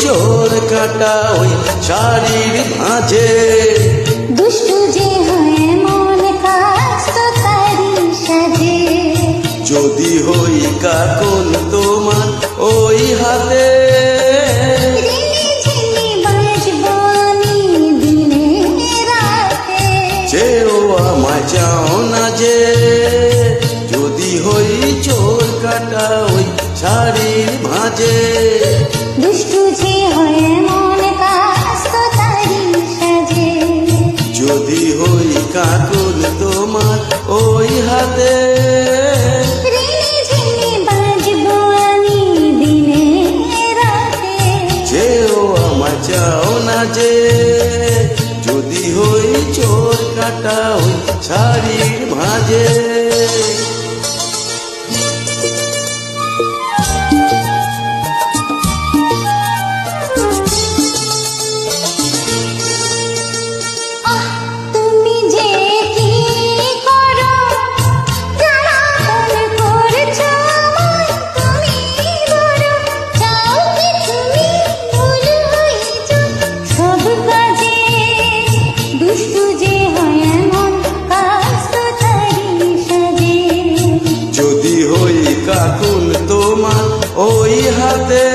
চোর কাটা ওই শাড়ির ভাঁজে। দুষ্টু যে হয় মন কাস্ত তারি সাজে। যদি হই কাকন তোমার ওই হাতে, চেয়েও আমায় চাও না যে। যদি হই চোর কাটা ওই শাড়ির ভাঁজে। দুষ্টু যে হয় মন কাস্ত তারি সাজে। যদি হই কাকন তোমার ওই হাতে, চেয়েও আমায় চাও না যে। যদি হই চোর কাটা ওই শাড়ির ভাঁজে। যদি হই কাকুন তোমার ওই হাতে,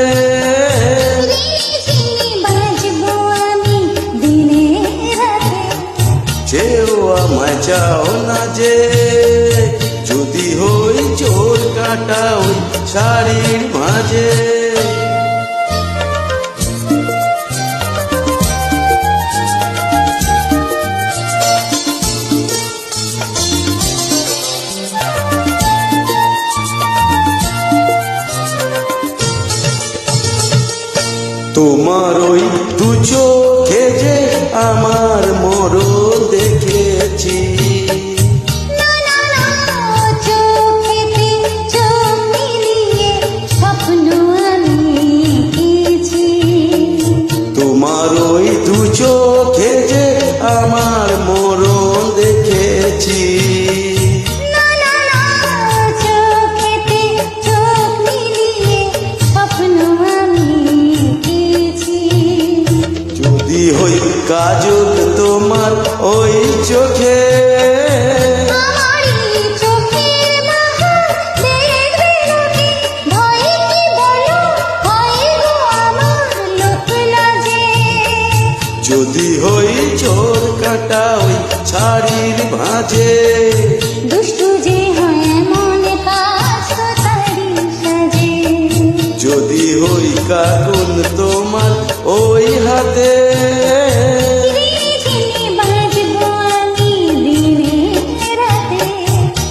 চেয়েও আমায় চাও না যে। যদি হই চোর কাটা ওই শাড়ির ভাঁজে। তোমার ওই দু চোখে যে আমার মরণ দেখেছি। তোমার ওই দু চোখে যে আমার মরণ দেখেছি। যদি হই কাজল তোমার ওই চোখে, যদি হই চোর কাটা ওই শাড়ির ভাঁজে। দুষ্টু যে হয় মনে কাস্ত তারি সাজে। যদি হই কাকুন তোমার ওই হাতে,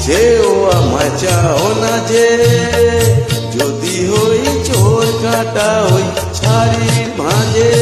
চেয়েও আমায় চাও না যে। যদি হই চোর কাটা ওই শাড়ির ভাঁজে।